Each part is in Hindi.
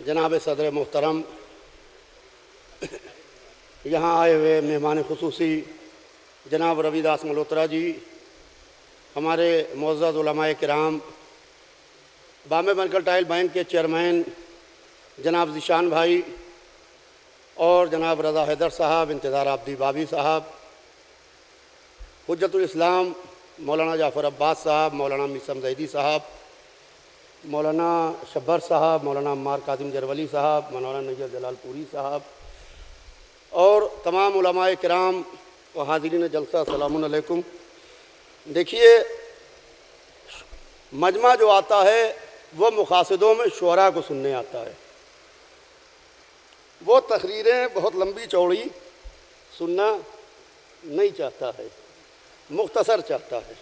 जनाब सदर मोहतरम, यहाँ आए हुए मेहमान खुसूसी जनाब रविदास मल्होत्रा जी, हमारे मुअज़्ज़ज़ उलमाए किराम, बॉम्बे मर्केंटाइल बैंक के चेयरमैन जनाब ज़ीशान भाई और जनाब रज़ा हैदर साहब, इंतज़ार आब्दी बाबी साहब, हुज्जतुल इस्लाम मौलाना जाफ़र अब्बास साहब, मौलाना मीसम ज़ैदी साहब, मौलाना शब्बर साहब, मौलाना अम्मार कासिम जरवली साहब, मौलाना नज़र जलालपुरी साहब और तमाम उलमाए किराम व हाज़रीन जलसा, अस्सलामु अलैकुम। देखिए, मजमा जो आता है वो मुक़ासिदों में शुअरा को सुनने आता है। वो तकरीरें बहुत लंबी चौड़ी सुनना नहीं चाहता है, मुख्तसर चाहता है।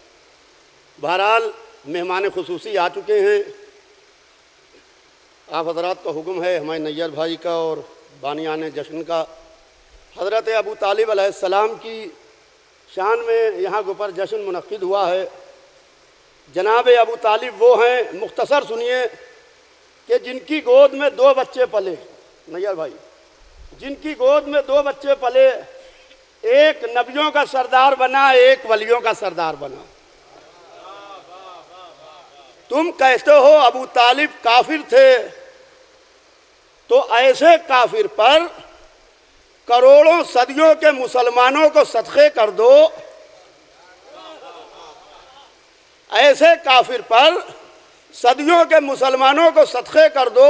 बहरहाल मेहमान खुसूसी आ चुके हैं। आप हज़रात का हुक्म है हमारे नैयर भाई का और बानियाने जश्न का, हज़रत अबू तालिब अलैहिस्सलाम की शान में यहाँ के ऊपर जश्न मुनक़्क़िद हुआ है। जनाब अबू तालिब वो हैं, मुख्तसर सुनिए, कि जिनकी गोद में 2 बच्चे पले, नैयर भाई, जिनकी गोद में 2 बच्चे पले, एक नबियों का सरदार बना, एक वलियों का सरदार बना। तुम कहते हो अबू तालिब काफिर थे, तो ऐसे काफिर पर करोड़ों सदियों के मुसलमानों को सदक़े कर दो। ऐसे काफिर पर सदियों के मुसलमानों को सदक़े कर दो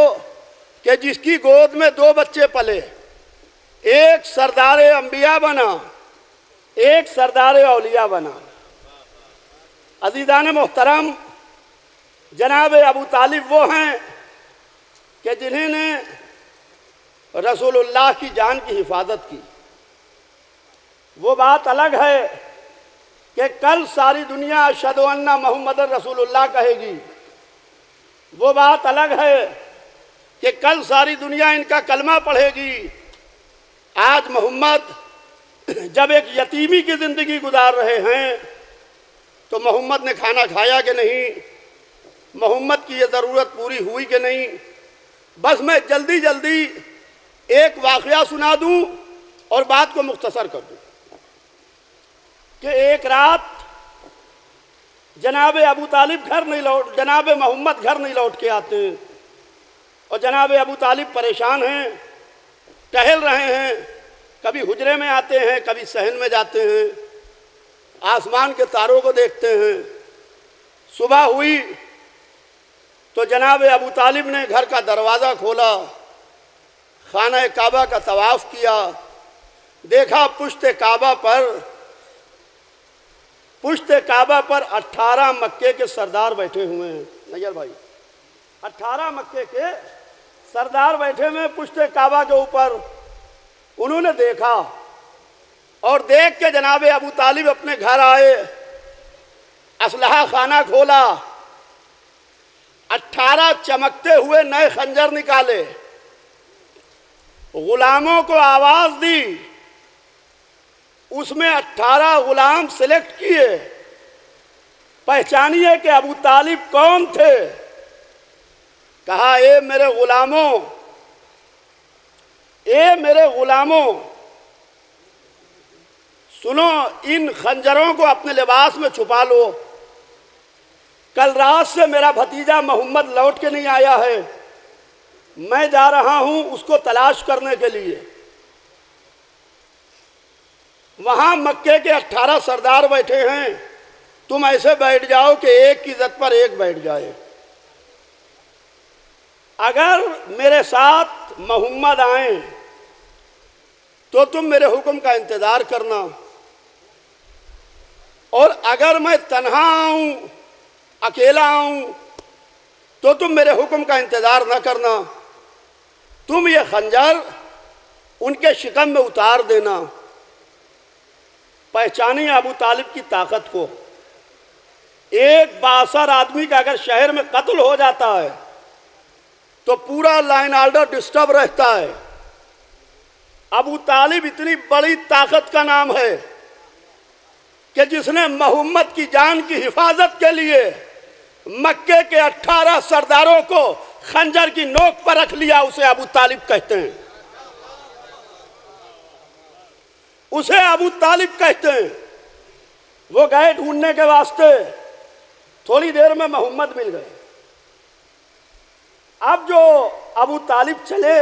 कि जिसकी गोद में 2 बच्चे पले, एक सरदार अंबिया बना, एक सरदार औलिया बना। अज़ीज़ान मोहतरम, जनाब अबू तालिब वो हैं कि जिन्होंने रसूलुल्लाह की जान की हिफाजत की। वो बात अलग है कि कल सारी दुनिया अशहदु अन्ना मुहम्मद रसूलुल्लाह कहेगी। वो बात अलग है कि कल सारी दुनिया इनका कलमा पढ़ेगी। आज मोहम्मद जब एक यतीमी की ज़िंदगी गुजार रहे हैं, तो मोहम्मद ने खाना खाया कि नहीं, मोहम्मद की ये ज़रूरत पूरी हुई कि नहीं। बस मैं जल्दी जल्दी एक वाक़या सुना दूं और बात को मुख्तसर कर दूं कि एक रात जनाब अबू तालिब जनाब मोहम्मद घर नहीं लौट के आते और जनाब अबू तालिब परेशान हैं, टहल रहे हैं, कभी हुजरे में आते हैं, कभी सहन में जाते हैं, आसमान के तारों को देखते हैं। सुबह हुई तो जनाब अबू तालिब ने घर का दरवाज़ा खोला, खाना काबा का तवाफ़ किया, देखा पुश्ते काबा पर 18 मक्के के सरदार बैठे हुए हैं। नैयर भाई, 18 मक्के के सरदार बैठे हुए पुश्ते काबा के ऊपर। उन्होंने देखा और देख के जनाब अबू तालिब अपने घर आए, असलहा खाना खोला, 18 चमकते हुए नए खंजर निकाले, गुलामों को आवाज दी, उसमें 18 गुलाम सिलेक्ट किए। पहचानिए कि अबू तालिब कौन थे। कहा, ए मेरे गुलामों, सुनो, इन खंजरों को अपने लिबास में छुपा लो। कल रात से मेरा भतीजा मोहम्मद लौट के नहीं आया है, मैं जा रहा हूं उसको तलाश करने के लिए। वहां मक्के के 18 सरदार बैठे हैं, तुम ऐसे बैठ जाओ कि एक की इज्जत पर एक बैठ जाए। अगर मेरे साथ मोहम्मद आए तो तुम मेरे हुक्म का इंतजार करना, और अगर मैं तन्हा आऊं, अकेला आऊं, तो तुम मेरे हुक्म का इंतजार न करना। तुम ये खंजर उनके शिकम में उतार देना। पहचानिए अबू तालिब की ताकत को। एक बासर आदमी का अगर शहर में कत्ल हो जाता है तो पूरा लाइन ऑर्डर डिस्टर्ब रहता है। अबू तालिब इतनी बड़ी ताकत का नाम है कि जिसने मोहम्मद की जान की हिफाजत के लिए मक्के के 18 सरदारों को खंजर की नोक पर रख लिया, उसे अबू तालिब कहते हैं। उसे अबू तालिब कहते हैं। वो गए ढूंढने के वास्ते, थोड़ी देर में मोहम्मद मिल गए। अब जो अबू तालिब चले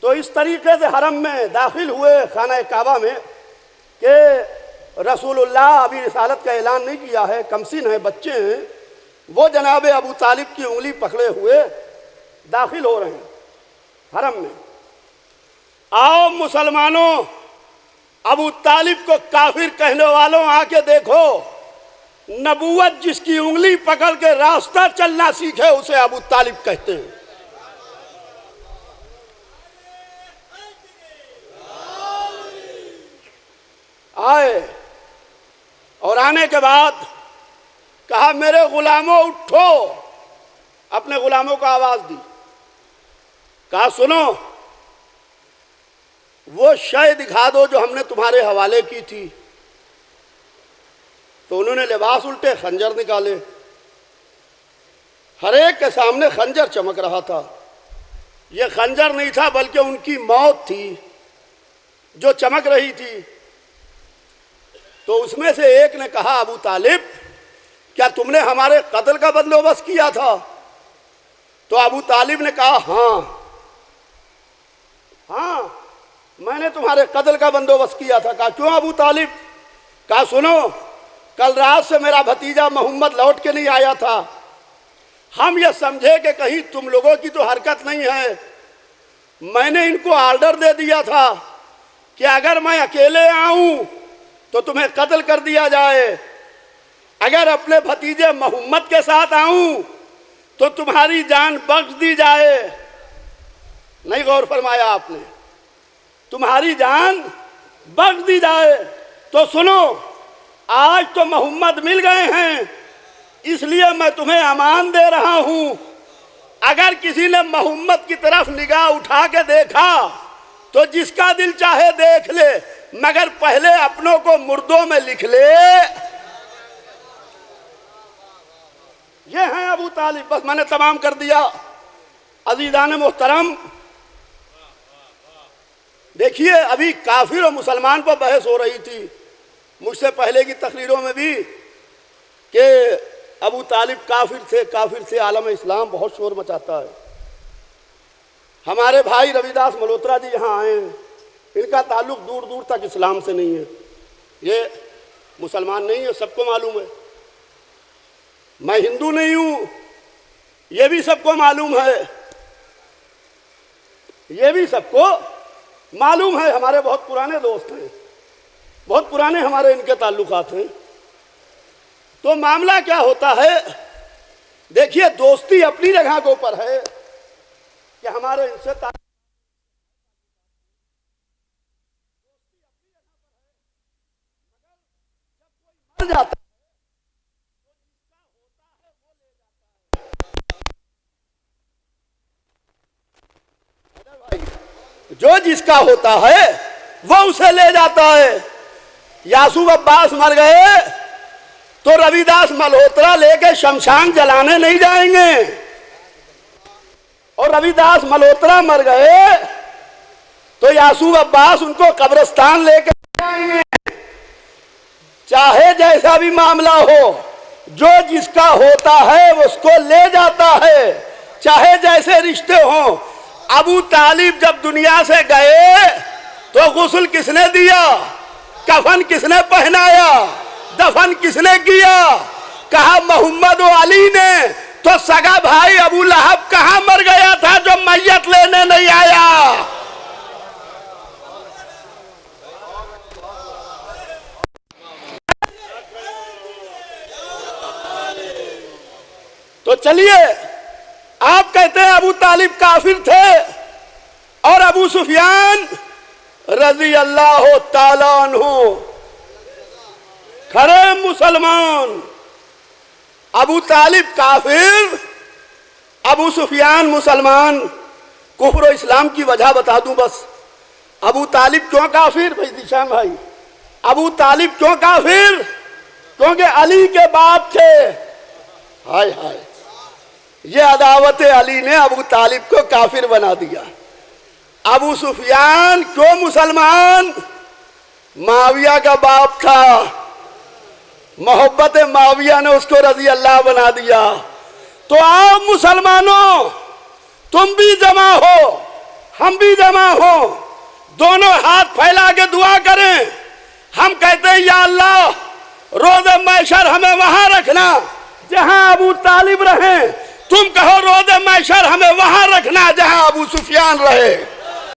तो इस तरीके से हरम में दाखिल हुए खाना काबा में कि रसूलुल्लाह अभी रिसालत का ऐलान नहीं किया है, कमसिन है, बच्चे हैं। वो जनाब अबू तालिब की उंगली पकड़े हुए दाखिल हो रहे हैं हरम में। आओ मुसलमानों, अबू तालिब को काफिर कहने वालों आके देखो, नबूवत जिसकी उंगली पकड़ के रास्ता चलना सीखे उसे अबू तालिब कहते हैं। आए और आने के बाद कहा, मेरे गुलामों उठो। अपने गुलामों को आवाज दी, कहा सुनो, वो शय दिखा दो जो हमने तुम्हारे हवाले की थी। तो उन्होंने लिबास उल्टे, खंजर निकाले। हर एक के सामने खंजर चमक रहा था। ये खंजर नहीं था बल्कि उनकी मौत थी जो चमक रही थी। तो उसमें से एक ने कहा, अबू तालिब, क्या तुमने हमारे कत्ल का बंदोबस्त किया था? तो अबू तालिब ने कहा, हाँ, मैंने तुम्हारे कत्ल का बंदोबस्त किया था। कहा क्यों अबू तालिब? कहा सुनो, कल रात से मेरा भतीजा मोहम्मद लौट के नहीं आया था। हम ये समझे कि कहीं तुम लोगों की तो हरकत नहीं है। मैंने इनको ऑर्डर दे दिया था कि अगर मैं अकेले आऊं तो तुम्हें कत्ल कर दिया जाए, अगर अपने भतीजे मोहम्मद के साथ आऊं तो तुम्हारी जान बख्श दी जाए। नहीं गौर फरमाया आपने? तुम्हारी जान बख्श दी जाए। तो सुनो, आज तो मोहम्मद मिल गए हैं, इसलिए मैं तुम्हें अमान दे रहा हूं। अगर किसी ने मोहम्मद की तरफ निगाह उठा के देखा तो जिसका दिल चाहे देख ले, मगर पहले अपनों को मुर्दों में लिख ले। ये हैं अबू तालिब। बस मैंने तमाम कर दिया। अजीज़ान मोहतरम, देखिए, अभी काफिर और मुसलमान पर बहस हो रही थी मुझसे पहले की तकरीरों में भी कि अबू तालिब काफिर थे। आलम इस्लाम बहुत शोर मचाता है। हमारे भाई रविदास मल्होत्रा जी यहाँ आए हैं, इनका ताल्लुक दूर दूर तक इस्लाम से नहीं है। ये मुसलमान नहीं है, सबको मालूम है। मैं हिंदू नहीं हूँ, ये भी सबको मालूम है। ये भी सबको मालूम है। हमारे बहुत पुराने दोस्त हैं, बहुत पुराने हमारे इनके ताल्लुकात हैं। तो मामला क्या होता है, देखिए, दोस्ती अपनी जगह के ऊपर है कि हमारे इनसे मर जाता है, जो जिसका होता है वो उसे ले जाता है। यासूब अब्बास मर गए तो रविदास मल्होत्रा लेके शमशान जलाने नहीं जाएंगे, और रविदास मल्होत्रा मर गए तो यासूब अब्बास उनको कब्रिस्तान लेके जाएंगे। चाहे जैसा भी मामला हो, जो जिसका होता है उसको ले जाता है, चाहे जैसे रिश्ते हों। अबू तालिब जब दुनिया से गए तो गुस्ल किसने दिया, कफन किसने पहनाया, दफन किसने किया? कहा मोहम्मद और अली ने। तो सगा भाई अबू लहब कहां मर गया था जो मैयत लेने नहीं आया? तो चलिए, आप कहते हैं अबू तालिब काफिर थे और अबू सुफियान रजी अल्लाह ताला अन्हु खरे मुसलमान। अबू तालिब काफिर, अबू सुफियान मुसलमान। कुफ्र इस्लाम की वजह बता दूं बस। अबू तालिब क्यों काफिर? भाई दिशान भाई, अबू तालिब क्यों काफिर? क्योंकि अली के बाप थे। हाय हाय, ये अदावत अली ने अबू तालिब को काफिर बना दिया। अबू सुफियान क्यों मुसलमान? माविया का बाप था, मोहब्बत माविया ने उसको रजी अल्लाह बना दिया। तो आओ मुसलमानों, तुम भी जमा हो, हम भी जमा हो, दोनों हाथ फैला के दुआ करें। हम कहते हैं या अल्लाह, रोज़ महशर हमें वहां रखना जहां अबू तालिब रहे। तुम कहो रोज़ महशर हमें वहां रखना जहां अबू सुफियान रहे।